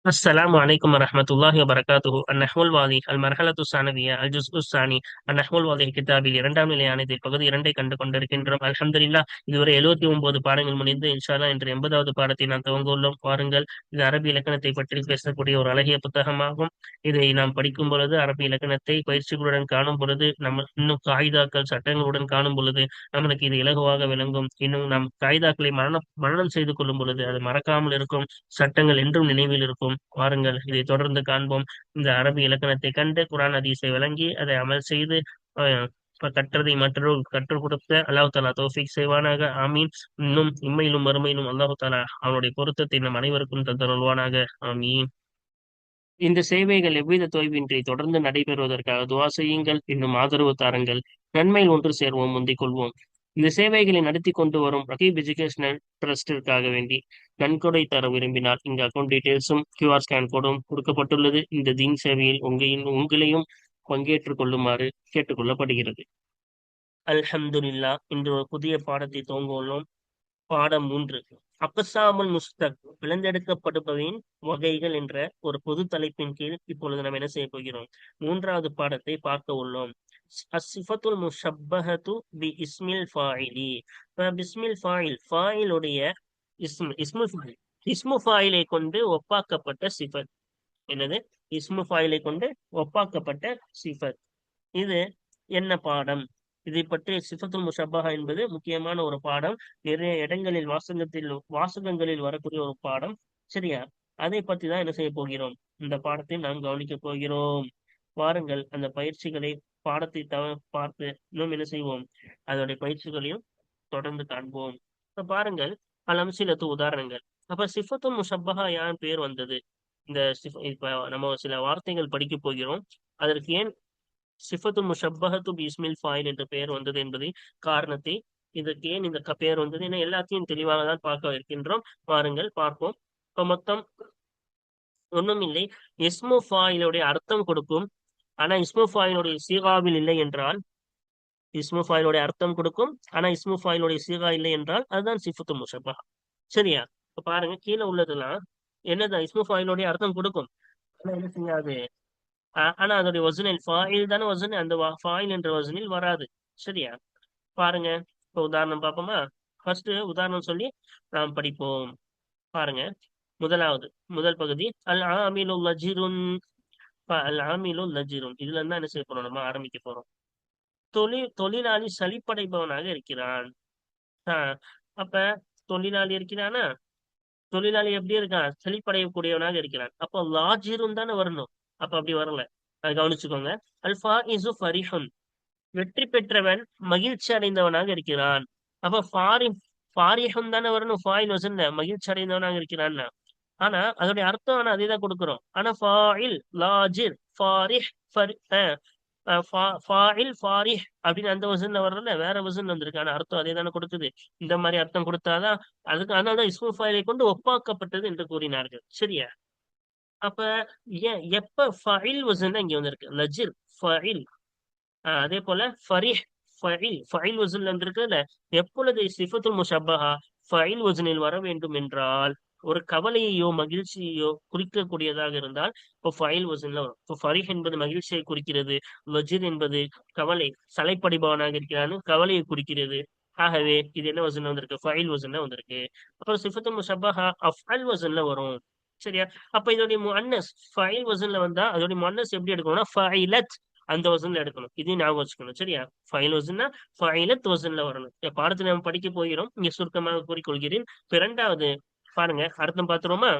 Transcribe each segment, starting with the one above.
السلام عليكم ورحمة الله وبركاته النحو الواضح المرحلة الثانوية الجزء الثاني النحو الواضح கிதாபில் இரண்டாம் நிலையானது பகுதி இரண்டை கண்டு கொண்டிருக்கின்றோம். அல்ஹம்துலில்லாஹ், இதுவரை 79 பாடங்கள் முடிந்து இன்ஷா அல்லாஹ் இன்று 80வது பாடத்தை நாம் துவங்க உள்ளோம். வாருங்கள். இது அரபி இலக்கணத்தை பற்றி பேசக்கூடிய ஒரு அழகிய புத்தகமாகும். இதை நாம் படிக்கும் பொழுது அரபி இலக்கணத்தை பயிற்சிகளுடன் காணும் பொழுது நம்ம இன்னும் காயிதாக்கள் சட்டங்களுடன் காணும் பொழுது நம்மளுக்கு இது இலகுவாக விளங்கும். இன்னும் நாம் காயிதாக்களை மனனம் செய்து கொள்ளும் பொழுது அது மறக்காமல் இருக்கும். சட்டங்கள் என்றும் நினைவில் இருக்கும். வாருங்கள், இதை தொடர்ந்து காண்போம். இந்த அரபி இலக்கணத்தை கண்டு குர்ஆன் ஹதீஸை விளங்கி அதை அமல் செய்து கற்றதை மற்றவர்கள் கற்றுக் கொடுக்க அல்லாஹ் தாலா தௌஃபீக் செய்வானாக. ஆமீன். இன்னும் இம்மையிலும் மறுமையிலும் அல்லாஹ் தாலா அவனுடைய பொருத்தத்தை நம் அனைவருக்கும் தந்தருள்வானாக. ஆமீன். இந்த சேவைகள் எவ்வித தொய்வின்றி தொடர்ந்து நடைபெறுவதற்காக துவா செய்யுங்கள். இன்னும் ஆதரவு தாருங்கள். நன்மையில் ஒன்று சேர்வோம், முந்திக் கொள்வோம். இந்த சேவைகளை நடத்தி கொண்டு வரும் ரகீப் எஜுகேஷனல் ட்ரஸ்டிற்காக வேண்டி நன்கொடை தர விரும்பினால் இங்கு அக்கௌண்ட் டீடைல்ஸும் QR ஸ்கேன் கோடும் கொடுக்கப்பட்டுள்ளது. இந்த தீன் சேவையில் உங்களையும் பங்கேற்றுக் கொள்ளுமாறு கேட்டுக்கொள்ளப்படுகிறது. அல்ஹம்துலில்லாஹ். இன்று ஒரு புதிய பாடத்தை துவங்க உள்ளோம். பாடம் 3, அக்ஸாமுல் முஸ்தக், பிளந்தெடுக்கப்படுபவையின் வகைகள் என்ற ஒரு பொது தலைப்பின் கீழ் இப்பொழுது நாம் என்ன செய்ய போகிறோம்? 3வது பாடத்தை பார்க்க உள்ளோம். அஸ்ஸிஃபத்துல் முஷப்பஹது பி இஸ்மில் ஃபாயிலி. பிஸ்மில் ஃபாயில், ஃபாயிலுடைய இஸ்முல் ஃபாயில், இஸ்மு ஃபாயிலை கொண்டு ஒப்பாக்கப்பட்ட சிஃபத். என்னது? இஸ்மு ஃபாயிலை கொண்டு ஒப்பாக்கப்பட்ட சிஃபத். இது என்ன பாடம்? இதை பற்றி சிஃபத்துல் முஷப்பஹா என்பது முக்கியமான ஒரு பாடம். நிறைய இடங்களில் வாசகங்களில் வரக்கூடிய ஒரு பாடம். சரியா? அதை பற்றி தான் என்ன செய்ய போகிறோம்? இந்த பாடத்தை நாம் கவனிக்க போகிறோம். வாருங்கள், அந்த பயிற்சிகளை பாடத்தை பார்த்து இன்னும் என்ன செய்வோம்? அதோடைய பயிற்சிகளையும் தொடர்ந்து காண்போம். இப்ப பாருங்கள், சில உதாரணங்கள். அப்ப சிஃபத்துல் முஷப்பஹா யான் பேர் வந்தது? இப்ப நம்ம சில வார்த்தைகள் படிக்க போகிறோம். அதற்கு ஏன் சிஃபத்து முஷப்பஹத்து பிஸ்மில் ஃபாயில் என்ற பெயர் வந்தது என்பதை காரணத்தை, இதற்கு ஏன் இந்த பெயர் வந்தது என எல்லாத்தையும் தெளிவாக தான் பார்க்க இருக்கின்றோம். வாருங்கள் பார்ப்போம். இப்ப மொத்தம் ஒண்ணும் இல்லை. இஸ்மு ஃபாயிலுடைய அர்த்தம் கொடுக்கும். ஆனா இஸ்மு ஃபாயிலுடைய சீகாவில் இல்லை என்றால், இஸ்மு ஃபாயிலுடைய அர்த்தம் கொடுக்கும். ஆனா இஸ்மு ஃபாயிலுடைய சீகா இல்லை என்றால் அதுதான் சிஃபத்து முஷப்பஹா. சரியா? இப்ப பாருங்க, கீழே உள்ளதெல்லாம் என்னதான் இஸ்மு ஃபாயிலுடைய அர்த்தம் கொடுக்கும். ஆனா என்ன செய்யாது? ஆனா அதோடைய வசனில் ஃபாயில் தானே வசன், அந்த ஃபாயில் என்ற வசனில் வராது. சரியா? பாருங்க. இப்ப உதாரணம் பார்ப்போமா? ஃபர்ஸ்ட் உதாரணம் சொல்லி நாம் படிப்போம். பாருங்க. முதல் பகுதி அல் ஆமிலு லஜிருன். அல் ஆமிலு லஜிருன், இதுல இருந்தா என்ன செய்ய போறோம்? நம்ம ஆரம்பிக்க போறோம். தொழிலாளி சலிப்படைபவனாக இருக்கிறான். ஆஹ் அப்ப தொழிலாளி இருக்கிறானா? தொழிலாளி எப்படி இருக்கான்? சலிப்படையக்கூடியவனாக இருக்கிறான். அப்போ லாஜிருன் தானே வரணும். அப்ப அப்படி வரல. அதை கவனிச்சுக்கோங்க. அல்ஃபா இசு ஃபரிஹுன், வெற்றி பெற்றவன் மகிழ்ச்சி அடைந்தவனாக இருக்கிறான். அப்ப ஃபாரிஹுன் தானே வரணும். ஃபாயில் வசன்ல மகிழ்ச்சி அடைந்தவனாக இருக்கிறான். ஆனா அதோடைய அர்த்தம் ஆனா அதே தான் கொடுக்குறோம். ஆனா ஃபாயில் லாஜிர் ஃபாரிஹ் ஃபாயில் ஃபாரிஹ் அப்படின்னு அந்த வசன்ல வர்றதுல வேற வசன்ல வந்திருக்கு. ஆனா அர்த்தம் அதே தானே கொடுக்குது. இந்த மாதிரி அர்த்தம் கொடுத்தாதான் அதுக்கு, அதனாலதான் இஸ்மு ஃபாயிலை கொண்டு ஒப்பாக்கப்பட்டது என்று கூறினார்கள். சரியா? அப்ப ஏன் எப்ப ஃபைல் வசன் இங்க வந்திருக்கு? லஜிர் ஃபைல். அதே போல ஃபரிஹ் ஃபைல், ஃபைல் வசன்ல வந்திருக்குல்ல. எப்பொழுது சிஃபத்துல் முஷப்பஹா ஃபைல் வசனில் வர வேண்டும் என்றால், ஒரு கவலையையோ மகிழ்ச்சியையோ குறிக்கக்கூடியதாக இருந்தால் இப்போ ஃபைல் வசன்ல வரும். இப்போ ஃபரிஹ் என்பது மகிழ்ச்சியை குறிக்கிறது. லஜிர் என்பது கவலை, சலைப்படிபவனாக இருக்கிறான்னு கவலையை குறிக்கிறது. ஆகவே இது என்ன வசன்ல வந்திருக்கு? ஃபைல் வசன்ல வந்திருக்கு. அப்புறம் சிஃபத்துல் முஷப்பஹா அஃஅல் வசன்ல வரும். சரியா? அப்ப இதோடைய முஅன்னஸ் ஃபைல் வசன்ல வந்தா அதோடைய முஅன்னஸ் எப்படி எடுக்கணும்னா ஃபைலத், அந்த வசன்ல எடுக்கணும். இதையும் ஞாபகம் வச்சுக்கணும். சரியா? ஃபைல் வசன்னா ஃபைலத் வசன்ல வரணும். இந்த பாடத்தை நம்ம படிக்க போகிறோம். இங்க சுருக்கமாக கூறிக்கொள்கிறேன். இப்ப இரண்டாவது பாருங்க, அர்த்தம் பார்த்துருவோமா?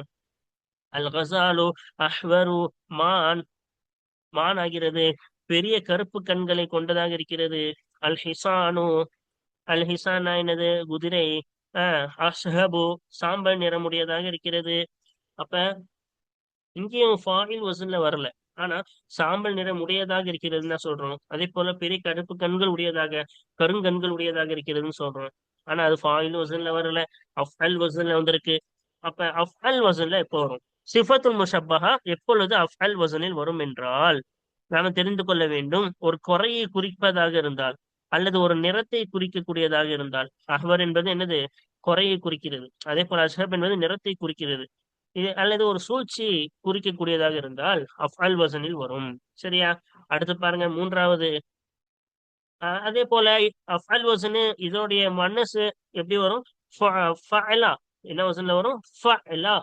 அல் கசாலு அஹ்வரு, மான், மான் ஆகிறது பெரிய கருப்பு கண்களை கொண்டதாக இருக்கிறது. அல் ஹிசானு, அல் ஹிசானா என்னது? குதிரை. அஷ்ஹபு, சாம்பல் நிறமுடையதாக இருக்கிறது. அப்ப இங்கேயும் ஃபாயில் வசன்ல வரல. ஆனா சாம்பல் நிறம் உடையதாக இருக்கிறதுன்னு தான் சொல்றோம். அதே போல பெரிய கருப்பு கண்கள் உடையதாக, கருங்கண்கள் உடையதாக இருக்கிறதுன்னு சொல்றோம். ஆனா அது ஃபாயில் வசன்ல வரல, அஃஅல் வசன்ல வந்திருக்கு. அப்ப அஃஅல் வசன்ல எப்போ வரும்? சிஃபத்துல் முஷப்பஹா எப்பொழுது அஃஅல் வசனில் வரும் என்றால், நாம தெரிந்து கொள்ள வேண்டும். ஒரு குறையை குறிப்பதாக இருந்தால், அல்லது ஒரு நிறத்தை குறிக்கக்கூடியதாக இருந்தால். அஹ்வர் என்பது என்னது? குறையை குறிக்கிறது. அதே போல அஷ்ஹப் என்பது நிறத்தை குறிக்கிறது. இது அல்லது ஒரு சூழ்ச்சி குறிக்கக்கூடியதாக இருந்தால் அஃஅல் வசனில் வரும். சரியா? அடுத்து பாருங்க மூன்றாவது. அதே போல அஃஅல் வசனு இதனுடைய மன்னசு எப்படி வரும்? ஃபஅலா. என்ன வசன்ல வரும்? ஃபஅலா.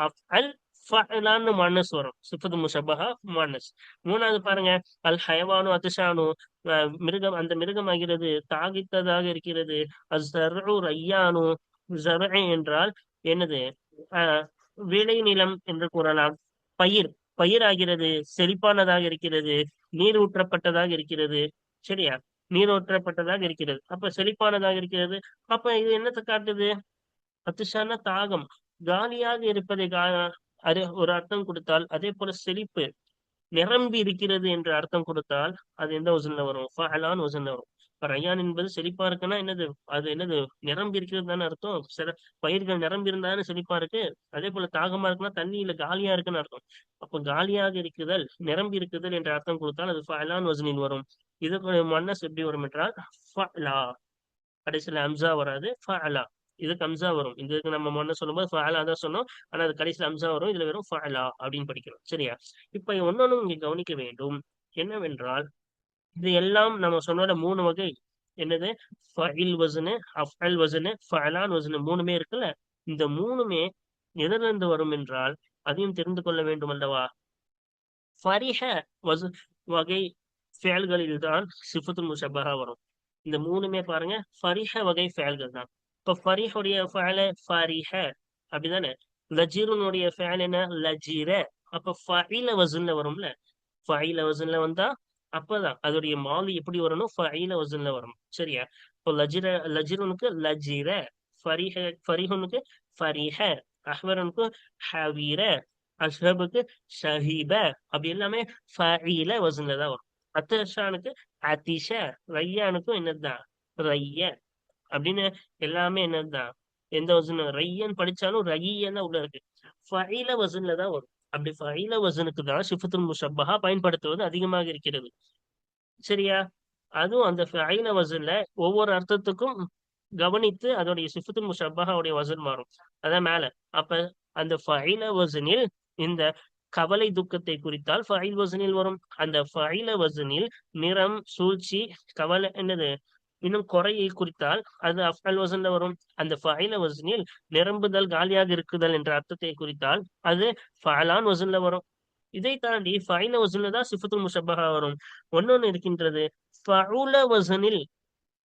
அஃஅல் ஃபஅலான்னு மன்னஸ் வரும். சிஃபத்து முஷப்பஹா முஅன்னஸ். மூணாவது பாருங்க, அல் ஹயவானு அத்ஷானு. மிருகம், அந்த மிருகம் ஆகிறது தாகித்ததாக இருக்கிறது. அஸ்ஸர்உ ரையானு. ஸர்இ என்றால் என்னது? அஹ் விளை நிலம் என்று கூறலாம். பயிர், பயிர் ஆகிறது செழிப்பானதாக இருக்கிறது, நீர் ஊற்றப்பட்டதாக இருக்கிறது. சரியா? நீரூற்றப்பட்டதாக இருக்கிறது, அப்ப செழிப்பானதாக இருக்கிறது. அப்ப இது என்னத்தை காட்டுது? அத்திஷான தாகம், காலியாக இருப்பதை ஒரு அர்த்தம் கொடுத்தால், அதே போல செழிப்பு, நிரம்பி இருக்கிறது என்று அர்த்தம் கொடுத்தால், அது எந்த வசன்ல வரும்? ஃபஅலான் வசன்ல வரும். இப்ப ரய்யான் என்பது செழிப்பா இருக்குன்னா என்னது? அது என்னது? நிரம்பி இருக்கிறது தானே அர்த்தம். சில பயிர்கள் நிரம்பி இருந்தாலும் செழிப்பா இருக்கு. அதே போல தாகமா இருக்குன்னா தண்ணி இல்ல, காலியா இருக்குன்னு அர்த்தம். அப்ப காலியாக இருக்குதல், நிரம்பி இருக்குதல் என்ற அர்த்தம் கொடுத்தால் அது ஃபஅலான் வசனில் வரும். இதுக்கு மன்னஸ் எப்படி வரும் என்றால் ஃபஅலா. கடைசியில அம்சா வராது, ஃபஅலா. இதுக்கு அம்சா வரும். இதுக்கு நம்ம முன்ன சொல்லும்போது ஃபஅலா தான் சொன்னோம். ஆனா அது கடைசியில அம்சா வரும். இதுல வெறும் ஃபஅலா அப்படின்னு படிக்கிறோம். சரியா? இப்ப ஒன்னொன்னு இங்க கவனிக்க வேண்டும். என்னவென்றால், இது எல்லாம் நம்ம சொன்னோட மூணு வகை. என்னது? ஃபஇல் வசனு, அஃஅல் வசனு, ஃபஅலான் வசனு, மூணுமே இருக்குல்ல. இந்த மூணுமே எதிலிருந்து வரும் என்றால் அதையும் தெரிந்து கொள்ள வேண்டும் அல்லவா? ஃபரிஹ வச வகை ஃபேல்களில் தான் சிஃபத்துல் முஷப்பஹா வரும். இந்த மூணுமே பாருங்க ஃபரிஹ வகை ஃபேல்கள் தான். இப்ப ஃபரிஹுடைய ஃபேல ஃபரிஹ அப்படிதானே? லஜீருனுடைய ஃபேல் என்ன? லஜீர. அப்ப ஃபஇல வசன்ல வரும்ல. ஃபஇல வசன்ல வந்தா அப்பதான் அதோடைய மாலி எப்படி வரணும்? ஃபஇல வசன்ல வரணும். சரியா? இப்போ லஜிர, லஜிருனுக்கு லஜீர. ஃபரிஹ, ஃபரிஹுனுக்கு ஃபரிஹ. அஹ்வரனுக்கு ஹவீர. அஷ்ஹபுக்கு ஷஹீப. அப்படி எல்லாமே ஃபஇல வசன்ல தான் வரும். அத்தஷானுக்கு அதிஷ. ரையானுக்கும் என்னதுதான்? ரைய. அப்படின்னு எல்லாமே என்னதுதான்? எந்த வசனம் ரையன் படிச்சாலும் ரையன் தான் உள்ள இருக்கு. ஃபஇல வசன்ல தான் வரும். அப்படி ஃபஇல வசனுக்கு தான் சிஃபத்துல் முஷப்பஹா பயன்படுத்துவது அதிகமாக இருக்கிறது. சரியா? அதுவும் அந்த ஃபஇல வசன்ல ஒவ்வொரு அர்த்தத்துக்கும் கவனித்து அதோடைய சிஃபத்துல் முஷப்பஹாவுடைய வசன் மாறும். அதான் மேல. அப்ப அந்த ஃபஇல வசனில் இந்த கவலை துக்கத்தை குறித்தால் ஃபஇல் வசனில் வரும். அந்த ஃபஇல வசனில் நிறம், சூழ்ச்சி, கவலை என்னது இன்னும் குறையை குறித்தால் அது அஃஅல் வசன்ல வரும். அந்த ஃபஇல வசனில் நிரம்புதல், காலியாக இருக்குதல் என்ற அர்த்தத்தை குறித்தால் அது ஃபஅலான் வசன்ல வரும். இதை தாண்டி ஃபஇல வசன்ல தான் சிஃபத்துல் முஷப்பஹா வரும். ஒன்னொன்னு இருக்கின்றது, ஃபஉல வசனில்.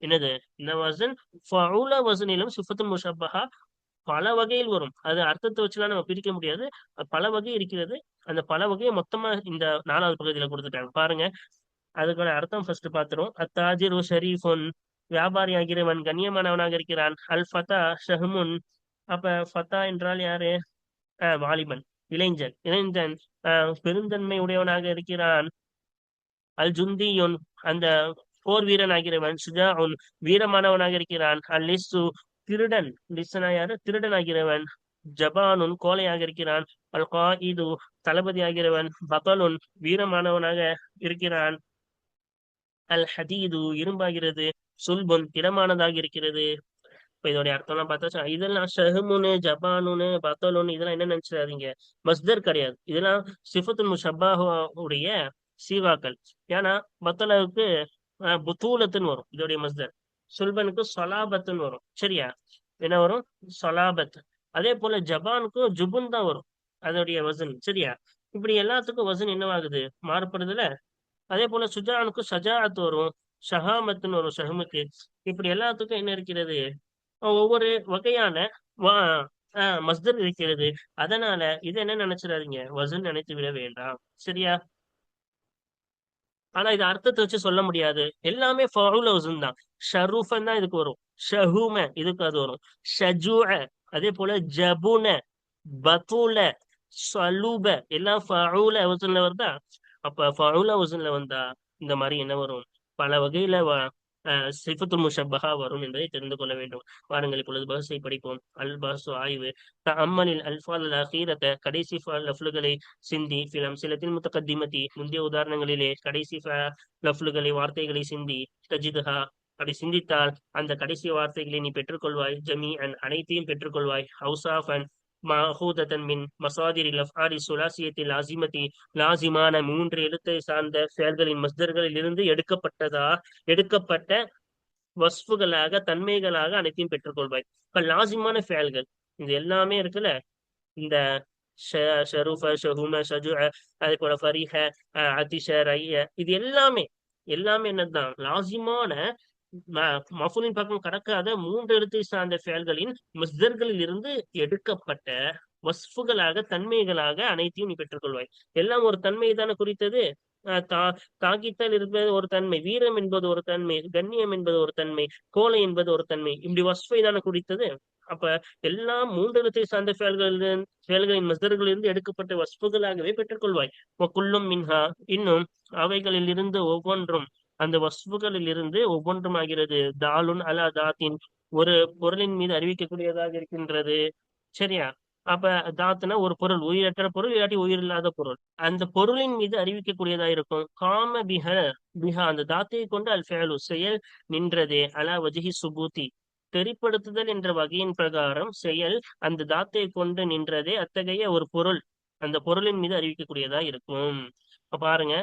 என்னது? இந்த வசன் ஃபஉல வசனிலும் சிஃபத்துல் முஷப்பஹா பல வகையில் வரும். அது அர்த்தத்தை வச்சுலாம் நம்ம பிரிக்க முடியாது. பல வகை இருக்கிறது. அந்த பல வகையை மொத்தமா இந்த 4வது பகுதியில கொடுத்துட்டாங்க பாருங்க. அதுக்கான அர்த்தம் ஃபர்ஸ்ட் பாத்துரும். அத்தாஜிரு ஷரீஃபுன், வியாபாரி ஆகிறவன் கண்ணியமானவனாக இருக்கிறான். அல் ஃபதா ஷஹ்முன். அப்ப ஃபதா என்றால் யாரு? வாலிபன், இளைஞன். இளைஞன் பெருந்தன்மை உடையவனாக இருக்கிறான். அல் ஜுந்தியுன், அந்த போர் வீரன் ஆகிறவன். சுஜாஉன், வீரமானவனாக இருக்கிறான். அல் லிஸ்ஸு, திருடன். லிஸ்ஸனா யாரு? திருடன் ஆகிறவன். ஜபானுன், கோழையாக இருக்கிறான். அல் காயிது, தளபதி ஆகிறவன். பதலுன், வீரமானவனாக இருக்கிறான். அல் ஹதீது, இரும்பாகிறது. சுல்புன், திடமானதாக இருக்கிறது. இப்ப இதோடைய அர்த்தம் எல்லாம் பார்த்தா இதெல்லாம் ஷஹமுனு, ஜபானுனு, பத்தலுன்னு இதெல்லாம் என்ன நினைச்சிடாதீங்க, மஸ்தர் கிடையாது. இதெல்லாம் சிஃபத்துல் முஷப்பாஹுடைய சீவாக்கள். ஏன்னா பத்தலுக்கு புத்தூலத்துன்னு வரும் இதோடைய மஸ்தர். சுல்பனுக்கு சொலாபத்துன்னு வரும். சரியா? என்ன வரும்? சொலாபத். அதே போல ஜபானுக்கும் ஜுபுன் தான் வரும் அதோடைய வசன். சரியா? இப்படி எல்லாத்துக்கும் வசன் என்னவாகுது? மாறுபடுதுல. அதே போல சுஜானுக்கு ஷஜாஅத் வரும், ஷஹாமத்துன்னு வரும் ஷஹமுக்கு. இப்படி எல்லாத்துக்கும் என்ன இருக்கிறது? ஒவ்வொரு வகையான மஸ்தர் இருக்கிறது. அதனால இது என்ன நினைச்சிடாதீங்க, வசன் நினைத்து விட வேண்டாம். சரியா? ஆனா இது அர்த்தத்தை வச்சு சொல்ல முடியாது. எல்லாமே ஃபவுல வசன் தான். ஷரூஃபன் தான் இதுக்கு வரும். ஷஹூம இதுக்கு அது வரும். ஷஜூஅ, அதே போல ஜபுன, பத்துல, சலூப எல்லாம் ஃபவுல வசன்ல வருதா? அப்ப ஃபவுல வசன்ல வந்தா இந்த மாதிரி என்ன வரும்? பல வகையில சிஃபத்துல் முஷப்பஹா வரும் என்பதை தெரிந்து கொள்ள வேண்டும். வாருங்கள் இப்பொழுது பஹஸை படிப்போம். அல் பஹஸு, ஆய்வு. தஅம்மலில் அல்ஃபால் அல் அகீரத, கடைசி லஃப்லுகளை சிந்தி. ஃபில் அம்சிலத்தில் முத்தகத்திமதி, முந்தைய உதாரணங்களிலே கடைசி லஃப்லுகளை, வார்த்தைகளை சிந்தி. தஜிதுஹா, அப்படி சிந்தித்தால் அந்த கடைசி வார்த்தைகளை நீ பெற்றுக்கொள்வாய். ஜமீஅன், அனைத்தையும் பெற்றுக்கொள்வாய். அவுசாஃபன், மஹூதத்தன் மின் மசாதிரில் அஃஆலி சுலாசியத்தி லாசிமதி லாசிமான மூன்று எழுத்தை சார்ந்த செயல்களின் மஸ்தர்களில் இருந்து எடுக்கப்பட்ட வஸ்ஃபுகளாக தன்மைகளாக அனைத்தையும் பெற்றுக்கொள்வாய். இப்ப லாசிமான செயல்கள் இது எல்லாமே இருக்குல்ல, இந்த ஷருஃப ஷஹும ஷஜுஅ அதே போல ஃபரிஹ அதிஷ ரைய இது எல்லாமே எல்லாமே என்னதுதான் லாசிமான மஃபூலின் பக்கம் கடக்காத மூன்று எழுத்தை சார்ந்த செயல்களின் மஸ்தர்களில் இருந்து எடுக்கப்பட்ட வஸ்ஃபுகளாக தன்மைகளாக அனைத்தையும் நீ பெற்றுக்கொள்வாய். எல்லாம் ஒரு தன்மை தானே குறித்தது. தாக்கித்தல் இருப்பது ஒரு தன்மை, வீரம் என்பது ஒரு தன்மை, கண்ணியம் என்பது ஒரு தன்மை, கோலை என்பது ஒரு தன்மை, இப்படி வஸ்ஃபை தானே குறித்தது. அப்ப எல்லாம் மூன்று எழுத்தை சார்ந்த செயல்களின் மஸ்தர்களிலிருந்து எடுக்கப்பட்ட வஸ்ஃபுகளாகவே பெற்றுக்கொள்வாய். குல்லும் மின்ஹா இன்னும் அவைகளில் இருந்து ஒவ்வொன்றும் அந்த வஸ்ஃபுகளில் இருந்து ஒவ்வொன்றும் ஆகிறது தாலுன் அலா தாத்தின் ஒரு பொருளின் மீது அறிவிக்கக்கூடியதாக இருக்கின்றது. சரியா? அப்ப தாத்துனா ஒரு பொருள், உயிரற்ற பொருள் இல்லாட்டி உயிர் இல்லாத பொருள், அந்த பொருளின் மீது அறிவிக்கக்கூடியதா இருக்கும். காம பிஹா அந்த தாத்தையை கொண்டு அல் ஃபேலு செயல் நின்றதே அலா வஜிஹி சுபூதி தெரிப்படுத்துதல் என்ற வகையின் பிரகாரம் செயல் அந்த தாத்தை கொண்டு நின்றதே அத்தகைய ஒரு பொருள் அந்த பொருளின் மீது அறிவிக்கக்கூடியதா இருக்கும். இப்ப பாருங்க,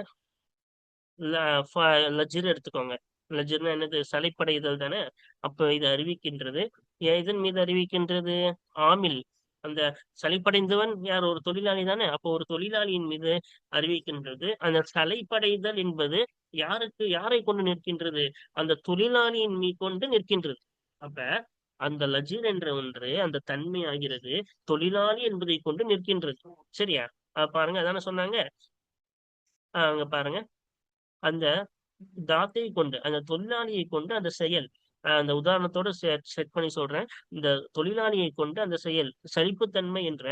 லஜ்ர் எடுத்துக்கோங்க. லஜ்ர்னா என்னது? சலைப்படைதல் தானே. அப்ப இது அறிவிக்கின்றது. இதன் மீது அறிவிக்கின்றது ஆமில், அந்த சலிப்படைந்தவன் யார்? ஒரு தொழிலாளி தானே. அப்போ ஒரு தொழிலாளியின் மீது அறிவிக்கின்றது. அந்த சலைப்படைதல் என்பது யாரை கொண்டு நிற்கின்றது? அந்த தொழிலாளியின் மீது கொண்டு நிற்கின்றது. அப்ப அந்த லஜீர் என்ற ஒன்று அந்த தன்மை ஆகிறது தொழிலாளி என்பதை கொண்டு நிற்கின்றது. சரியா? பாருங்க, அதான சொன்னாங்க. அங்க பாருங்க, அந்த தாத்தை கொண்டு அந்த தொழிலாளியை கொண்டு அந்த செயல், அந்த உதாரணத்தோட செட் பண்ணி சொல்றேன். இந்த தொழிலாளியை கொண்டு அந்த செயல் சலிப்புத்தன்மை என்ற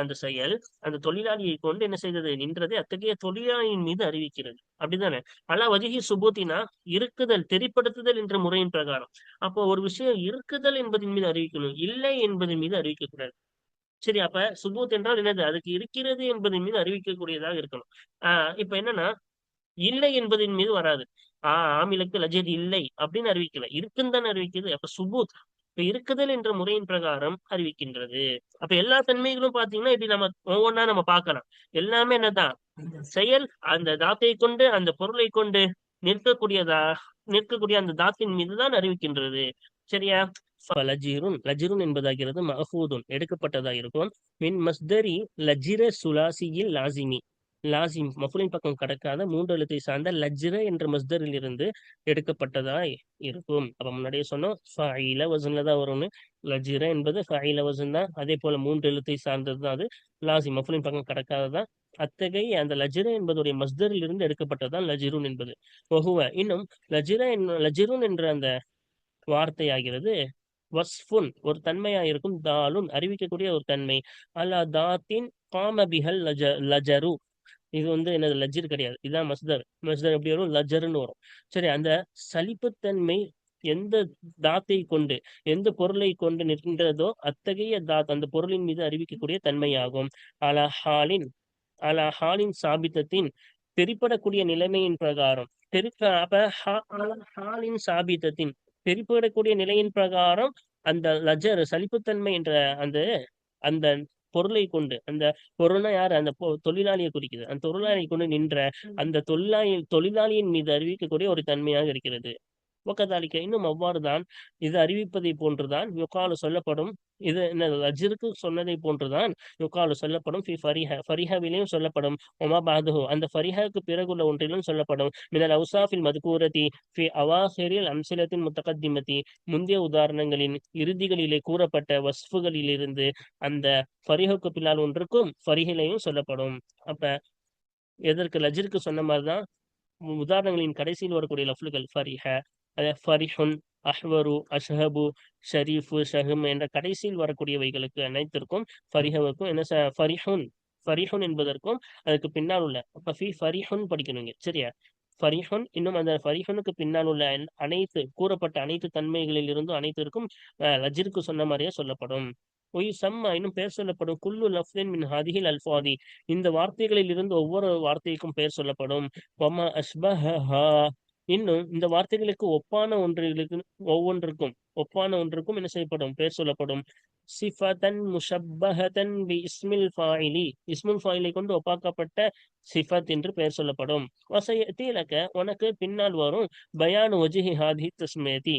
அந்த செயல் அந்த தொழிலாளியை கொண்டு என்ன செய்தது? நின்றது. அத்தகைய தொழிலாளியின் மீது அறிவிக்கிறது. அப்படிதானே? அலா வஜிஹி சுபூத்தினா இருக்குதல், தெரிப்படுத்துதல் என்ற முறையின் பிரகாரம். அப்போ ஒரு விஷயம் இருக்குதல் என்பதின் மீது அறிவிக்கணும், இல்லை என்பதன் மீது அறிவிக்க கூடாது. சரி, அப்ப சுபூத் என்றால் என்னது? அதுக்கு இருக்கிறது என்பதன் மீது அறிவிக்கக்கூடியதாக இருக்கணும். இப்ப என்னன்னா, இல்லை என்பதின் மீது வராது. ஆமிலுக்கு லஜீர் இல்லை அப்படின்னு அறிவிக்கல, இருக்குன்னு தானே அறிவிக்குது. அப்ப சுபூத் இப்ப இருக்குதல் என்ற முறையின் பிரகாரம் அறிவிக்கின்றது. அப்ப எல்லா தன்மைகளும் பாத்தீங்கன்னா இப்படி நம்ம ஒவ்வொன்றா நம்ம பார்க்கலாம். எல்லாமே என்னதான் செயல் அந்த தாத்தை கொண்டு அந்த பொருளை கொண்டு நிற்கக்கூடிய அந்த தாத்தின் மீதுதான் அறிவிக்கின்றது. சரியா? லஜிருன் என்பதாகிறது மஹூதுன் எடுக்கப்பட்டதா இருக்கும். மின் மஸ்தரி லஜிர சுலாசியில் லாசிமி லாசிம் மஃபூலின் பக்கம் கடக்காத மூன்று எழுத்தை சார்ந்த லஜ்ர என்ற மஸ்தரில் இருந்து எடுக்கப்பட்டதா இருக்கும். அப்ப முன்னாடியே சொன்னோம், ஃபஈல வசன்ல தான் வரும்னு. லஜ்ர என்பது ஃபஈல வசன் தான். அதே போல மூன்று எழுத்தை சார்ந்தது தான் அது. லாசிம் மஃபூலின் பக்கம் கடக்காததான். அத்தகைய அந்த லஜ்ர என்பதுடைய மஸ்தரில் இருந்து எடுக்கப்பட்டதான் லஜிருன் என்பது. ஒஹுவ இன்னும் லஜிருன் என்ற அந்த வார்த்தை ஆகிறது வஸ்ஃபுன் ஒரு தன்மையா இருக்கும். தாலுன் அறிவிக்கக்கூடிய ஒரு தன்மை. அலா தாத்தின் காமபிஹல் லஜரு இது வந்து என்னது? லஜ்ஜர் கிடையாது. இதுதான் மஸ்தர். மஸ்தர் எப்படி வரும்? லஜ்ஜர்னு வரும். சரி, அந்த சலிப்புத்தன்மை எந்த தாத்தை கொண்டு எந்த பொருளை கொண்டு நிற்கின்றதோ அத்தகைய தாத் அந்த பொருளின் மீது அறிவிக்கக்கூடிய தன்மையாகும். அலா ஹாலின் அலா ஹாலின் சாபித்தத்தின் தெரிப்படக்கூடிய நிலைமையின் பிரகாரம் ஹாலின் சாபித்தத்தின் தெரிப்படக்கூடிய நிலையின் பிரகாரம் அந்த லஜர் சலிப்புத்தன்மை என்ற அந்த அந்த பொருளை கொண்டு, அந்த பொருள்னா யாரு? அந்த தொழிலாளியை குறிக்குது. அந்த தொழிலாளியை கொண்டு நின்ற அந்த தொழிலாளியின் மீது அறிவிக்கக்கூடிய ஒரு தன்மையாக இருக்கிறது. ஒக்கதாலிக்க இன்னும் அவ்வாறுதான் இது அறிவிப்பதை போன்றுதான் யுகாலு சொல்லப்படும். இது என்ன? லஜ்ருக்கு சொன்னதை போன்றுதான் யுகாலு சொல்லப்படும். ஃபரிஹாவிலையும் சொல்லப்படும். ஒமா பாதுஹு அந்த ஃபரிஹாவுக்கு பிறகுள்ள ஒன்றிலும் சொல்லப்படும். மினல் அவுசாஃபில் மதுகூரதி ஃபி அவாஹிரில் அம்சிலத்தின் முத்தகத்திமதி முந்தைய உதாரணங்களின் இறுதிகளிலே கூறப்பட்ட வஸ்ஃபுகளிலிருந்து அந்த ஃபரிஹுக்கு பின்னால் ஒன்றுக்கும் ஃபரிஹிலையும் சொல்லப்படும். அப்ப எதற்கு? லஜ்ருக்கு சொன்ன மாதிரிதான் உதாரணங்களின் கடைசியில் வரக்கூடிய லஃப்லுகள் ஃபரிஹ, ஃபரிஹுன், அஹ்வரு, அஷ்ஹபு, ஷரீஃபு, ஷஹம் என்ற கடைசியில் வரக்கூடியவைகளுக்கு அனைத்திற்கும் ஃபரிஹவுக்கும் என்ன ஃபரிஹுன் என்பதற்கும் அதுக்கு பின்னால் உள்ள அப்ப ஃபரிஹுன் படிக்கணுங்க. சரியா? ஃபரிஹுன் இன்னும் அந்த ஃபரிஹுனுக்கு பின்னால் உள்ள கூறப்பட்ட அனைத்து தன்மைகளில் இருந்தும் அனைத்திற்கும் லஜ்ருக்கு சொன்ன மாதிரியே சொல்லப்படும். சம்மா இன்னும் பெயர் சொல்லப்படும். குல்லு லஃப்தின் மின் ஹதிஹில் அல்ஃபாதி இந்த வார்த்தைகளில் இருந்து ஒவ்வொரு வார்த்தைக்கும் பெயர் சொல்லப்படும். வமா அஷ்பஹா இன்னும் இந்த வார்த்தைகளுக்கு ஒப்பான ஒன்றுக்கும் என்ன செய்யப்படும்? பெயர் சொல்லப்படும். சிஃபதன் முஷப்பஹதன் பி இஸ்மில் ஃபாயிலி, இஸ்முல் ஃபாயிலை கொண்டு ஒப்பாக்கப்பட்ட சிஃபத் என்று பெயர் சொல்லப்படும். வசயத்தீலக, உனக்கு பின்னால் வரும் பயானு வஜ்ஹி ஹாதிஹி தஸ்மியதி,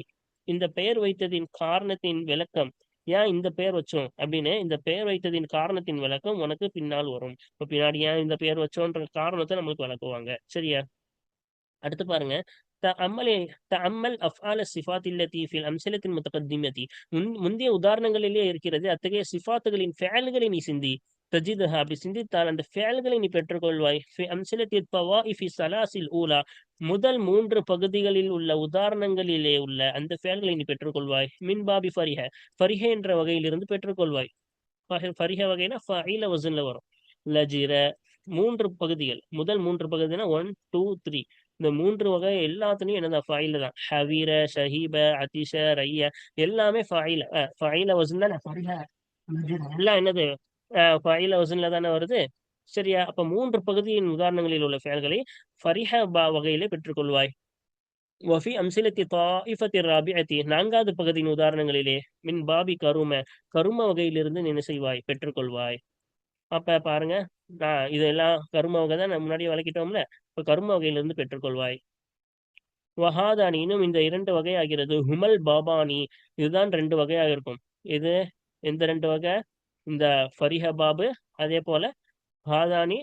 இந்த பெயர் வைத்ததின் காரணத்தின் விளக்கம், ஏன் இந்த பெயர் வச்சோம் அப்படின்னு இந்த பெயர் வைத்ததின் காரணத்தின் விளக்கம் உனக்கு பின்னால் வரும். இப்ப பின்னாடி ஏன் இந்த பெயர் வச்சோன்ற காரணத்தை நம்மளுக்கு விளக்குவாங்க. சரியா? அடுத்து பாருங்க. தஅம்மலி தஅம்மல் அஃஆல ஸிஃபாத்தி அல்லதி ஃபில் அம்ஸிலத்தில் முத்தகத்திமதி, முந்தைய உதாரணங்களிலே இருக்கிறது அத்தகைய சிஃபாத்துகளின் ஃபஅல்களை நீ சிந்தி. தஜிதஹா, அப்படி சிந்தித்தால் அந்த ஃபஅல்களை நீ பெற்றுக்கொள்வாய். ஃபி அம்ஸிலத்தி தவாயிஃபி ஸலாஸில் ஊலா, முதல் 3 பகுதிகளில் உள்ள உதாரணங்களிலே உள்ள அந்த ஃபஅல்களை நீ பெற்றுக்கொள்வாய். மின் பாபி ஃபரிஹ, ஃபரிஹ என்ற வகையிலிருந்து பெற்றுக்கொள்வாய். ஃபரிஹ வகைனா ஃபஈல வஸன்ல வரும். லஜிர, 3 பகுதிகள், முதல் 3 பகுதினா 1 2 3, இந்த 3 வகை எல்லாத்துலயும் என்னதான் ஃபைல தான். ஹவீர, ஷஹீப, அதிஷ, ரைய, எல்லாமே ஃபைல ஃபைல வசன் தானே. எல்லாம் என்னது? ஃபைல வசன்ல தானே வருது. சரியா? அப்ப 3 பகுதியின் உதாரணங்களில் உள்ள ஃபேல்களை ஃபரிஹ வகையிலே பெற்றுக்கொள்வாய். வஃபி அம்சிலத்தி தாயிஃபத்தி ராபிஅத்தி, 4வது பகுதியின் உதாரணங்களிலே மின் பாபி கரும, கரும வகையிலிருந்து நீ என்ன செய்வாய்? பெற்றுக்கொள்வாய். அப்ப பாருங்க, இதெல்லாம் கரும வகை தான் நம்ம முன்னாடியே விளக்கிட்டோம்ல. இப்ப கரும வகையிலிருந்து பெற்றுக்கொள்வாய். வஹாதானி, இன்னும் இந்த 2 வகை ஆகிறது. ஹுமல் பாபானி, இதுதான் 2 வகையாக இருக்கும். இது எந்த 2 வகை? இந்த ஃபரிஹ பாபு, அதே போல ஹாதானி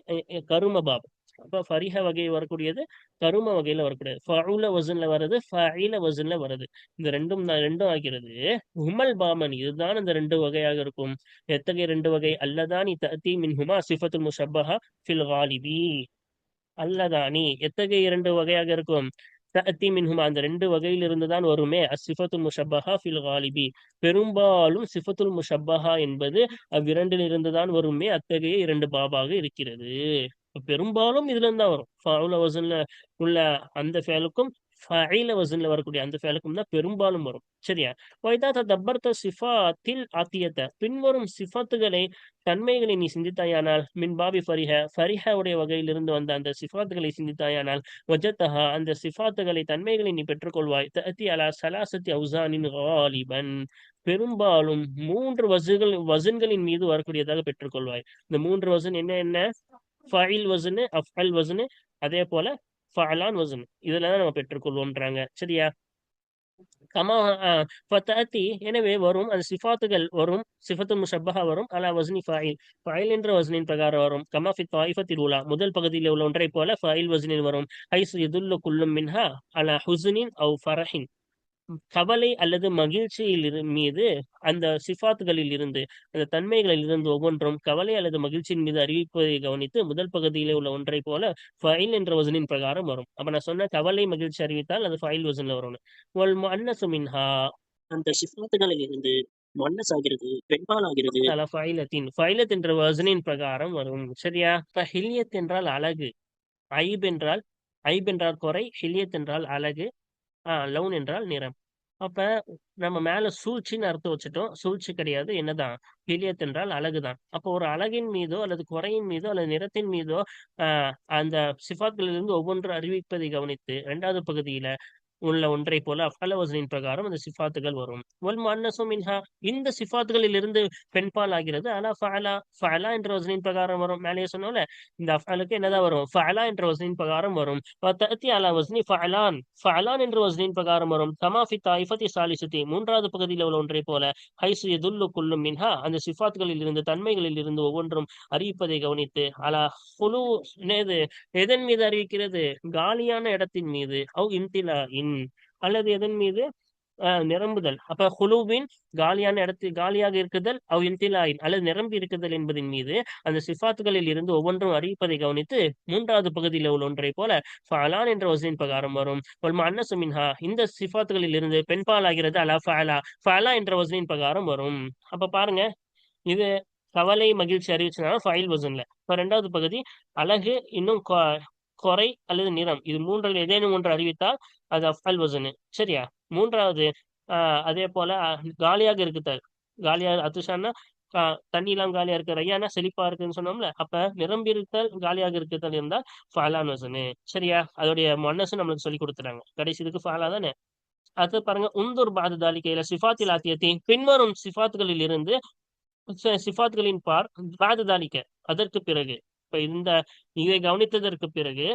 கரும பாபு. அப்ப ஃபரிஹ வகை வரக்கூடியது, கரும வகையில வரக்கூடியது. ஃபஉல வசன்ல வருது, ஃபஈல வசன்ல வருது. இந்த ரெண்டும் ஆகிறது. ஹுமல் பாமன், இதுதான் இந்த 2 வகையாக இருக்கும். எத்தகைய 2 வகை? அல்லதானி தஅதி மின்ஹுமா சிஃபத்துல் முஷப்பஹா ஃபில் காலிபி, அல்லதானி எத்தகைய 2 வகையாக இருக்கும்? தஅதி மின்ஹுமா, அந்த 2 வகையிலிருந்து தான் வருமே. அஸ்ஸிஃபத்துல் முஷப்பஹா ஃபில் காலிபி, பெரும்பாலும் சிஃபத்துல் முஷப்பஹா என்பது அவ்விரண்டிலிருந்து தான் வருமே. அத்தகைய 2 பாபாக இருக்கிறது. பெரும்பாலும் இதுல இருந்து தான் வரும். ஃபவுல வசன்ல உள்ள அந்த ஃபேலுக்கும் ஃபஈல வசன்ல வரக்கூடிய அந்த ஃபேலுக்கும் தான் பெரும்பாலும் வரும். சரியா? வைதா ததப்பர்த சிஃபாத்தில் ஆத்தியத்த, பின்வரும் சிஃபாத்துகளை, தன்மைகளை நீ சிந்தித்தாயானால், மின் பாபி ஃபரிஹ, ஃபரிஹ உடைய வகையிலிருந்து வந்த அந்த சிஃபாத்துகளை சிந்தித்தாயானால், வஜத்தஹா, அந்த சிஃபாத்துகளை, தன்மைகளை நீ பெற்றுக்கொள்வாய். தஅதி அலா ஸலாஸத்தி அவ்ஸானின் காலிபன், பெரும்பாலும் 3 வசன்களின் மீது வரக்கூடியதாக பெற்றுக்கொள்வாய். இந்த 3 வசன் என்ன என்ன? ஃபைல் வசனு, அஃஅல் வசனு, அதே போல ஃபஅலான் வசனு, இதுல தான் நம்ம பெற்றுக்கொள்வோம்ன்றாங்க. சரியா? கமா ஃபதஅதி, எனவே வரும் அந்த சிஃபாத்துகள் வரும், சிஃபத்துல் முஷப்பஹா வரும், அலா வஸ்னி ஃபாயில், ஃபாயில் என்ற வஸ்னின் பிரகாரம் வரும். கமா ஃபி தாயிஃபத்தில் உலா, முதல் பகுதியில் உள்ள ஒன்றை போல ஃபாயில் வஸ்னில் வரும். ஹைசு யதுல்லு குல்லும் மின்ஹா அலா ஹுஸ்னின் அவ் ஃபரஹின், கவலை அல்லது மகிழ்ச்சியில் மீது, அந்த சிஃபாத்துகளில் இருந்து, அந்த தன்மைகளில் இருந்து ஒவ்வொன்றும் கவலை அல்லது மகிழ்ச்சியின் மீது அறிவிப்பதை கவனித்து முதல் பகுதியிலே உள்ள ஒன்றை போல ஃபைல் என்ற வசனின் பிரகாரம் வரும். அப்ப நான் சொன்ன கவலை மகிழ்ச்சி அறிவித்தால் அது ஃபைல் வசன்ல வரும். வல் முஅன்னசு மின்ஹா, அந்த சிஃபாத்துகளில் இருந்து முஅன்னஸ் ஆகிறது, பெண்பால் ஆகிறது, அல ஃபைலத்தின், ஃபைலத் என்ற வசனின் பிரகாரம் வரும். சரியா? இப்ப ஹில்யத் என்றால் அழகு, ஐப் என்றால் குறை, ஹில்யத் என்றால் அழகு, லவுன் என்றால் நிறம். அப்ப நம்ம மேல சூழ்ச்சின்னு அர்த்தம் வச்சுட்டோம். சூழ்ச்சி கிடையாது, என்னதான்? ஹிலியத் என்றால் அழகுதான். அப்போ ஒரு அழகின் மீதோ அல்லது குறையின் மீதோ அல்லது நிறத்தின் மீதோ அந்த சிஃபாத்களிலிருந்து ஒவ்வொன்று அறிவிப்பதை கவனித்து 2வது பகுதியில உள்ள ஒன்றை போல அஃஅல வஸ்னின் பிரகாரம் அந்த சிஃபாத்துகள் வரும். வல் முஅன்னசு மின்ஹா, இந்த சிஃபாத்துகளில் இருந்து பெண்பால் ஆகிறது. அலா ஃபஅலா, ஃபஅலா என்ற வஸ்னின் பிரகாரம் வரும். மேலேயே சொன்னோம்ல, இந்த அஃஅலுக்கு என்னதான் வரும்? ஃபஅலா என்ற வஸ்னின் பிரகாரம் வரும். வதஅதி அலா வஸ்னி ஃபஅலான், ஃபஅலான் என்ற வஸ்னின் பிரகாரம் வரும். கமா ஃபி தாயிஃபத்தி ஸாலிஸத்தி, 3வது பகுதியில் உள்ள ஒன்றை போல, ஹைசு யதுல்லு குல்லும் மின்ஹா, அந்த சிஃபாத்துகளில் இருந்து, தன்மைகளில் இருந்து ஒவ்வொன்றும் அறிவிப்பதை கவனித்து, அலா ஹுலு, எதன் மீது அறிவிக்கிறது? காலியான இடத்தின் மீது, அவ் இம்திலா இன், அல்லது எதன் மீது? நிரம்புதல். அப்ப ஹுலூவின், காலியான இடத்தில் காலியாக இருக்குதல், அவ் இம்திலாயின், அல்லது நிரம்பி இருக்குதல் என்பதின் மீது அந்த சிஃபாத்துகளில் இருந்து ஒவ்வொன்றும் அறிவிப்பதை கவனித்து 3வது பகுதியில் உள்ள ஒன்றை போல ஃபஅலான் என்ற வஸ்னின் பிரகாரம் வரும். வல் முஅன்னசு மின்ஹா, இந்த சிஃபாத்துகளில் இருந்து பெண்பால் ஆகிறது. அலா ஃபஅலா, ஃபஅலா என்ற வஸ்னின் பிரகாரம் வரும். அப்ப பாருங்க, இது கவலை மகிழ்ச்சி அறிவிச்சனால ஃபைல் வசன்ல. இப்ப 2வது பகுதி அழகு, இன்னும் குறை அல்லது நிறம், இது 3ல் ஏதேனும் ஒன்று அறிவித்தால் அது அஃஅல் வசனு. சரியா? 3வது அதே போல காலியாக இருக்குதல், காலியாக அத்துஷான்னா தண்ணி இல்லாம காலியா இருக்கு, ரையானா செழிப்பா இருக்குன்னு சொன்னோம்ல. அப்ப நிரம்பி இருத்தல், காலியாக இருக்குதல் இருந்தால் ஃபஅலான் வசனு. சரியா? அதோடைய முஅன்னஸ் நம்மளுக்கு சொல்லி கொடுத்துறாங்க. கடைசி இதுக்கு ஃபஅலா தானே. அது பாருங்க உந்தூர் பாது தாலிக்கையில சிஃபாத்தில் ஆத்தியத்தை பின்வரும் சிஃபாத்துகளில் இருந்து சிஃபாத்துகளின் பார் பாது தாலிக்க அதற்கு பிறகு இப்ப இந்த இதை கவனித்ததற்கு பிறகு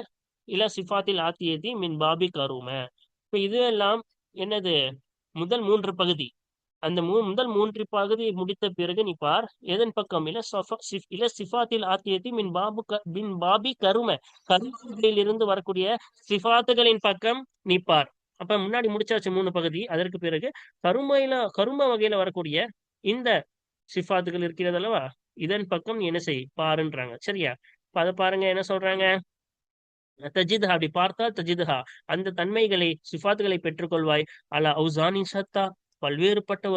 இல்ல சிஃபாத்தில் ஆத்தியதி மின் பாபி கரும இப்ப இது எல்லாம் என்னது முதல் மூன்று பகுதி அந்த முதல் மூன்று பகுதியை முடித்த பிறகு நீ பார் எதன் பக்கம் இல்ல சிஃபாத்தில் ஆத்தியத்தி மின் பாபி கரும கருமையில் இருந்து வரக்கூடிய சிஃபாத்துகளின் பக்கம் நீ பார். அப்ப முன்னாடி முடிச்சாச்சு மூணு பகுதி. அதற்கு பிறகு கரும வகையில வரக்கூடிய இந்த சிஃபாத்துகள் இருக்கிறது அல்லவா, இதன் பக்கம் நீ என்ன செய் பாருன்றாங்க. சரியா? அதை பாருங்க என்ன சொல்றாங்க. தஜித்ஹா அப்படி பார்த்தா தஜித்ஹா அந்த தன்மைகளை சிஃபாத்துகளை பெற்றுக்கொள்வாய். அலா அவுசானி சத்தா பல்வேறுபட்ட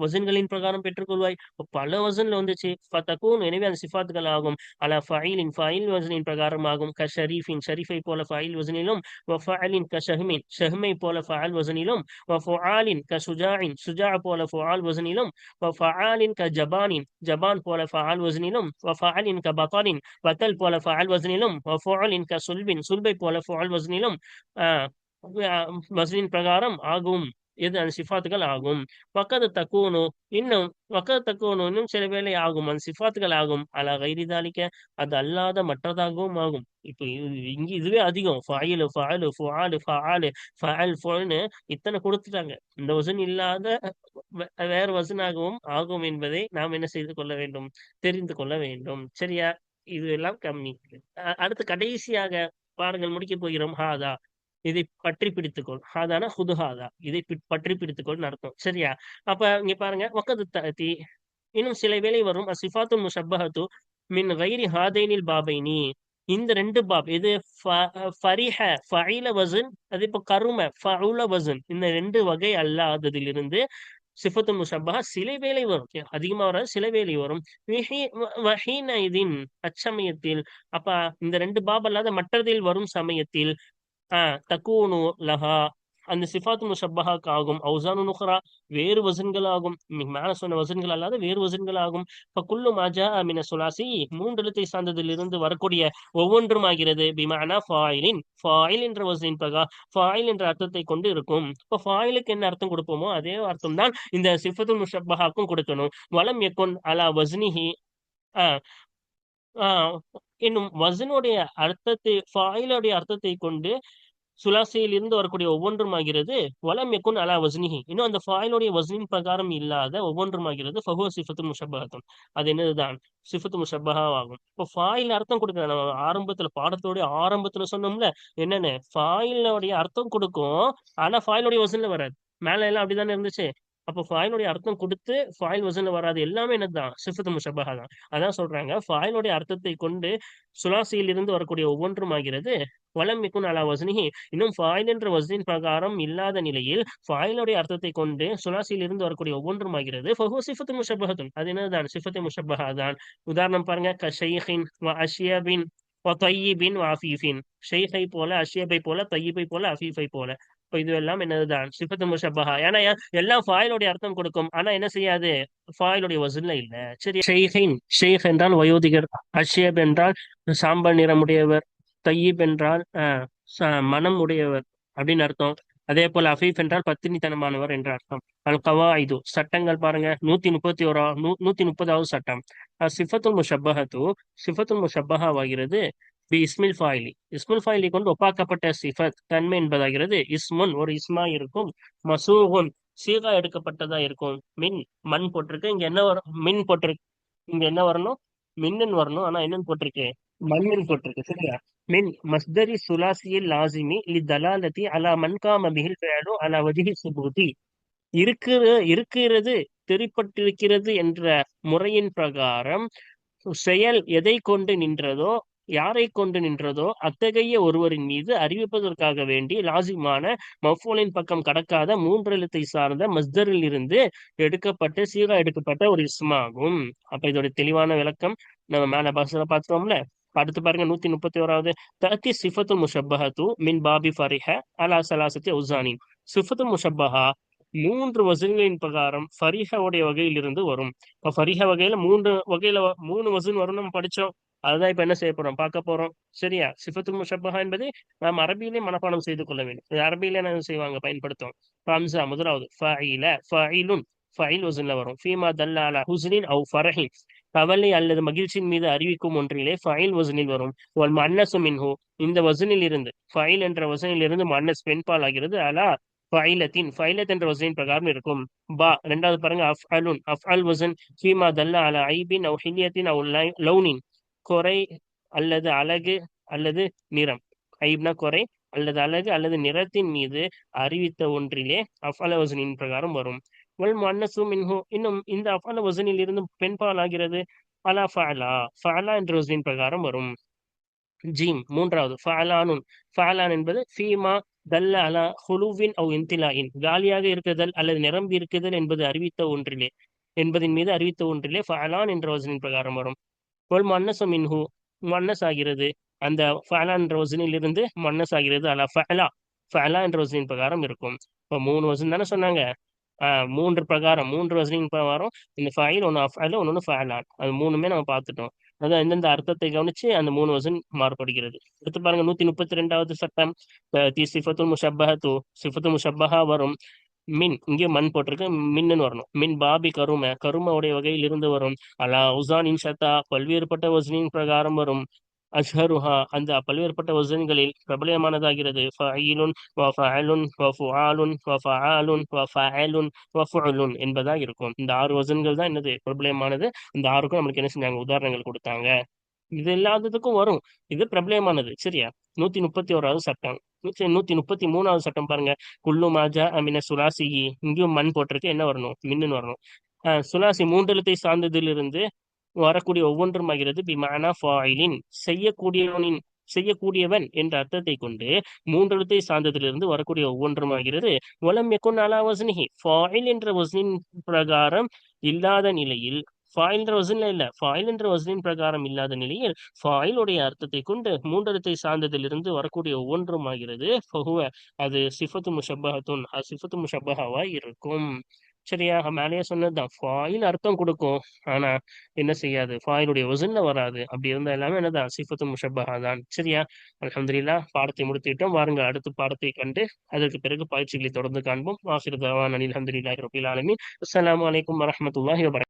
வசன்களின் பிரகாரம் பெற்றுக்கொள்வாய். பல வசன்ல வந்துச்சு ஃபதகூன் எனவே அந்த சிஃபாத்துகள் ஆகும். அலா ஃபைலின் ஃபைல் வசனின் பிரகாரம் ஆகும். க ஷரீஃபின் ஷரீஃபை போல ஃபைல் வசனிலும் ஃபஅலின் க ஷஹ்மின் ஷஹ்மை போல ஃபஅல் வசனிலும் ஃபுஆலின் க சுஜாஇன் சுஜா போல ஃபுஆல் வசனிலும் ஃபஅலின் க ஜபானின் ஜபான் போல ஃபஅல் வசனிலும் ஃபஅலின் க பதலின் பத்தல் போல ஃபஅல் வசனிலும் ஃபுஆலின் க சுல்பின் சுல்பை போல ஃபுஆல் வசனிலும் வசனின் பிரகாரம் ஆகும். இது அந்த சிஃபாத்துகள் ஆகும். வக்கது தக்கூனு இன்னும் சில வேளை ஆகும் அந்த சிஃபாத்துகள் ஆகும். அலா கைரிதாலிக்க அது அல்லாத மற்றதாகவும் ஆகும். இப்போ இங்க இதுவே அதிகம் ஃபாயிலு ஃபாயிலு ஃபுஆலு ஃபஆலு ஃபஅல் ஃபுல்னு இத்தனை கொடுத்துட்டாங்க. இந்த வசன் இல்லாத வேறு வசனாகவும் ஆகும் என்பதை நாம் என்ன செய்து கொள்ள வேண்டும், தெரிந்து கொள்ள வேண்டும். சரியா? இது எல்லாம் கம்மி. அடுத்து கடைசியாக பாருங்கள் முடிக்க போகிறோம். ஹாதா இதை பற்றி பிடித்துக்கொள். ஹாதானா ஹுதுஹாதா இதை பற்றி பிடித்துக்கொள் அர்த்தம். சரியா? அப்ப இங்க பாருங்க வக்கது தஅதி இன்னும் சில வேளை வரும் அசிஃபாத்துல் முஷப்பஹத்து மின் கைரி ஹாதைனில் பாபைனி இந்த ரெண்டு பாப் இது ஃபரிஹ ஃபஇல வஸன் அது இப்போ கரும ஃபஉல வஸன் இந்த ரெண்டு வகை அல்லாததிலிருந்து சிஃபத்து முஷப்பஹா சில வேளை வரும். அதிகமா வராது, சில வேளை வரும். வஹீனஇதின் அச்சமயத்தில் அப்ப இந்த ரெண்டு பாப் அல்லாத மற்றதில் வரும் சமயத்தில் தக்கூனு லஹா அந்த சிஃபாத்து முஷப்பஹாக்கு ஆகும். அவுசானு நுஹ்ரா வேறு வசன்கள் ஆகும். மேல சொன்ன வசன்கள் அல்லாத வேறு வசன்கள் ஆகும். இப்ப குல்லு மாஜா மின சுலாசி மூன்று எழுத்தை சார்ந்ததில் இருந்து வரக்கூடிய ஒவ்வொன்றும் ஆகிறது. பிமானா ஃபாயிலின் ஃபாயில் என்ற வசனின் பகா ஃபாயில் என்ற அர்த்தத்தை கொண்டு இருக்கும். இப்ப ஃபாயிலுக்கு என்ன அர்த்தம் கொடுப்போமோ அதே அர்த்தம் தான் இந்த சிஃபத்து முஷப்பஹாக்கும் கொடுக்கணும். வலம் யக்குன் அலா வஸ்னிஹி இன்னும் வசனுடைய அர்த்தத்தை ஃபாயிலுடைய அர்த்தத்தை கொண்டு சுலாசியில் இருந்து வரக்கூடிய ஒவ்வொன்றும் ஆகிறது. வலம் யக்குன் அலா வஸ்னிஹி இன்னும் அந்த ஃபாயிலுடைய வஸ்னின் பிரகாரம் இல்லாத ஒவ்வொன்றும் ஆகிறது. ஃபஹுவ சிஃபத்து முஷப்பஹத்துன் அது என்னதுதான் சிஃபத்து முஷப்பஹா ஆகும். இப்போ ஃபாயில் அர்த்தம் கொடுக்குற நம்ம ஆரம்பத்துல பாடத்தோடைய ஆரம்பத்துல சொன்னோம்ல என்னன்னு ஃபாயிலுடைய அர்த்தம் கொடுக்கும். ஆனா ஃபாயிலுடைய வசன்ல வராது. மேல எல்லாம் அப்படிதானே இருந்துச்சு. அப்போ ஃபாயிலுடைய அர்த்தம் கொடுத்து ஃபாயில் வசன்ல வராது. எல்லாமே என்னதுதான் சிஃபத்து முஷப்பஹா தான். அதான் சொல்றாங்க ஃபாயிலுடைய அர்த்தத்தை கொண்டு சுலாசியில் இருந்து வரக்கூடிய ஒவ்வொன்றும் ஆகிறது. வலம் யக்குன் அலா வஸ்னிஹி இன்னும் ஃபாயில் என்ற வஸ்னின் பிரகாரம் இல்லாத நிலையில் ஃபாயிலுடைய அர்த்தத்தை கொண்டு சுலாசியில் இருந்து வரக்கூடிய ஒவ்வொன்றும் ஆகிறது. ஃபஹுவ சிஃபத்து முஷப்பஹத்துன் அது என்னதான் சிஃபத்து முஷப்பஹா தான். உதாரணம் பாருங்க க ஷைஹின் வ அஷ்யபின் வ தய்யிபின் வ அஃபீஃபின் ஷைஹை போல அஷ்யபை போல தய்யிபை போல அஃபீஃபை போல. இப்போ இது எல்லாம் என்னதுதான் சிஃபத்து முஷப்பஹா. ஏன்னா எல்லாம் ஃபாயிலுடைய அர்த்தம் கொடுக்கும். ஆனா என்ன செய்யாது ஃபாயிலுடைய வசன்ல இல்ல. சரி. ஷைஹின் ஷேக் என்றால் வயோதிகர், அஷ்யப் என்றால் சாம்பல் நிறமுடையவர், தையீப் என்றால் மனம் உடையவர் அப்படின்னு அர்த்தம். அதே போல அஃபீஃப் என்றால் பத்தினித்தனமானவர் என்ற அர்த்தம். அல் கவாயிது சட்டங்கள் பாருங்க 130வது சட்டம். சிஃபத்துல் முஷப்பஹத்து சிஃபத்துல் முஷப்பஹாவாகிறது பி இஸ்மில் ஃபாயிலி இஸ்முல் ஃபாயிலி கொண்டு ஒப்பாக்கப்பட்ட சிஃபத் தன்மை என்பதாகிறது. இஸ்முன் ஒரு இஸ்மா இருக்கும். மசூகுன் சீகா எடுக்கப்பட்டதா இருக்கும். மின் மண் போட்டிருக்கு. இங்க என்ன வரும் மின் போட்டிருக்கு. இங்க என்ன வரணும் மின்னு வரணும். ஆனா என்னன்னு போட்டிருக்கு மண்ணின் போட்டிருக்கு. சரியா? மின் மஸ்தரி சுலாசியில் லாசிமி லி தலாலதி அலா மன்காம பிஹில் ஃபஅலு அலா வஜ்ஹி சுபூதி இருக்கிறது தெரிப்பட்டிருக்கிறது என்ற முறையின் பிரகாரம் செயல் எதை கொண்டு நின்றதோ யாரை கொண்டு நின்றதோ அத்தகைய ஒருவரின் மீது அறிவிப்பதற்காக வேண்டி லாசிமான மஃபூலின் பக்கம் கடக்காத மூன்று எழுத்தை சார்ந்த மஸ்தரில் இருந்து சீரா எடுக்கப்பட்ட ஒரு இஸ்மாகும். அப்ப இதோட தெளிவான விளக்கம் நம்ம மேல பாசல பார்த்தோம்ல. அடுத்து பாருங்க 131வது தஅத்தி சிஃபத்துல் முஷப்பஹத்து மின் பாபி ஃபரிஹ அலா சலாசத்தி உசானி சிஃபத்துல் முஷப்பஹா மூன்று வசன்களின் பிரகாரம் ஃபரிஹ உடைய வகையிலிருந்து வரும். இப்ப ஃபரிஹ வகையில மூணு வசன் வரும் நம்ம படிச்சோம். அதுதான் இப்ப என்ன செய்ய போறோம், பார்க்க போறோம். சரியா? சிஃபத்துல் முஷப்பஹா என்பதை நாம் அரபியிலே மனப்பாடம் செய்து கொள்ள வேண்டும். இது அரபியில என்ன செய்வாங்க, பயன்படுத்தும். ஹம்ஸா முதலாவது ஃபஇல, ஃபஇலுன், ஃபஇல் வஸன்ல வரும். ஃபீமா தல்ல அலா ஹுஸ்னின் அவ் ஃபரஹின், கவலை அல்லது மகிழ்ச்சியின் மீது அறிவிக்கும் ஒன்றிலே ஃபஇல் வஸனில் வரும். வல் முஅன்னஸு மின்ஹு, இந்த வஸனில் இருந்து, ஃபஇல் என்ற வஸனில் இருந்து முஅன்னஸ் பெண்பால் ஆகிறது. அலா ஃபஇலத்தின், ஃபஇலத் என்ற வஸனின் பிரகாரம் இருக்கும். பா இரண்டாவது பாருங்க, அஃஅலுன், அஃஅல் வஸன் ஃபீமா தல்ல அலா ஐபின் அவ் ஹில்யத்தின் அவ் லௌனின், குறை அல்லது அழகு அல்லது நிறம். ஐப்னா குறை அல்லது அழகு அல்லது நிறத்தின் மீது அறிவித்த ஒன்றிலே அஃஅல வஸனின் பிரகாரம் வரும். வல் முஅன்னஸு மின்ஹு, இன்னும் இந்த அஃஅல வஸனில் இருந்து பெண்பால் ஆகிறது. அலா ஃபஅலா, ஃபஅலா என்ற வஸனின் பிரகாரம் வரும். ஜீம் மூன்றாவது ஃபஅலானுன், ஃபஅலான் என்பது ஃபீமா தல்ல அலா ஹுலுவின் அவ் இன்திலாயின், காலியாக இருக்குதல் அல்லது நிரம்பி இருக்குதல் என்பது அறிவித்த ஒன்றிலே, என்பதின் மீது அறிவித்த ஒன்றிலே ஃபஅலான் என்ற வஸனின் பிரகாரம் வரும். வல் முஅன்னஸு மின்ஹு, முஅன்னஸ் ஆகிறது. அந்த ஃபஅலா என்ற வஸனில் இருந்து முஅன்னஸ் ஆகிறது. அலா ஃபஅலா, ஃபஅலா என்ற வஸனின் பிரகாரம் இருக்கும். இப்போ 3 வஸன் தானே சொன்னாங்க. 3 பிரகாரம் 3 வஸனின் பிரகாரம் இந்த ஃபஇல், ஒன்னு அஃஅல், ஒன்னொன்னு ஃபஅலான். அது 3மே நம்ம பார்த்துட்டோம். அதான் எந்தெந்த அர்த்தத்தை கவனிச்சு அந்த 3 வஸன் மாறுபடுகிறது. அடுத்து பாருங்க 132வது சட்டம். சிஃபத்துல் முஷப்பஹத்து, சிஃபத்துல் முஷப்பஹா வரும். மின், இங்கே மண் போட்டிருக்கு, மின்னு வரணும். மின் பாபி கரும, கரும உடைய வகையில் இருந்து வரும். அலா உசானின் ஷத்தா, பல்வேறுபட்ட வசனின் பிரகாரம் வரும். அஷ்ஹருஹா, அந்த பல்வேறுபட்ட வசன்களில் பிரபலமானதாகிறது. ஃபஈலுன் வ ஃபஅலுன் வ ஃபுஆலுன் வ ஃபஆலுன் வ ஃபஅலுன் வ ஃபுஅலுன் என்பதா இருக்கும். இந்த 6 வசன்கள் தான் என்னது, பிரபலமானது. இந்த 6க்கும் நம்மளுக்கு என்ன செஞ்சாங்க, உதாரணங்கள் கொடுத்தாங்க. இது எல்லாத்துக்கும் வரும். இது பிரபலமானது. சரியா? 131வது சட்டம். 133வது சட்டம் பாருங்க. குல்லு மாஜா அமின சுலாசியி, இங்கேயும் மண் போட்டிருக்கு, என்ன வரணும், மின்னு வரணும். சுலாசி மூன்றெழுத்தை சார்ந்ததிலிருந்து வரக்கூடிய ஒவ்வொன்றும் ஆகிறது. பிமானா ஃபாயிலின், செய்யக்கூடியவனின், செய்யக்கூடியவன் என்ற அர்த்தத்தை கொண்டு மூன்றெழுத்தை சார்ந்ததிலிருந்து வரக்கூடிய ஒவ்வொன்றும் ஆகிறது. வலம் யகுன் அலா வஸ்னிஹி, ஃபாயில் என்ற வஸ்னின் பிரகாரம் இல்லாத நிலையில், ஃபாயில் என்ற வசன்ல இல்ல, ஃபாயில் என்ற வசனின் பிரகாரம் இல்லாத நிலையில் ஃபாயிலுடைய அர்த்தத்தை கொண்டு மூன்றெழுத்தை சார்ந்ததிலிருந்து வரக்கூடிய ஒவ்வொன்றும் ஆகிறது. ஃபஹுவ, அது சிஃபத்து முஷப்பஹத்துன், அது சிஃபத்து முஷப்பஹாவா இருக்கும். சரியா? மேலேயே சொன்னதுதான், ஃபாயில் அர்த்தம் கொடுக்கும், ஆனா என்ன செய்யாது, ஃபாயிலுடைய வசன்ல வராது. அப்படி இருந்தா எல்லாமே என்னதான், சிஃபத்து முஷப்பஹா தான். சரியா? அல்ஹம்துலில்லாஹ், பாடத்தை முடித்துவிட்டோம். வாருங்கள் அடுத்த பாடத்தை கண்டு அதற்கு பிறகு பயிற்சிகளை தொடர்ந்து காண்போம். ஆகிரு தஅவானா அனில் ஹம்துலில்லாஹி ரப்பில் ஆலமீன். அஸ்ஸலாமு அலைக்கும் வரஹ்மத்துல்லாஹி வபரகாத்துஹு.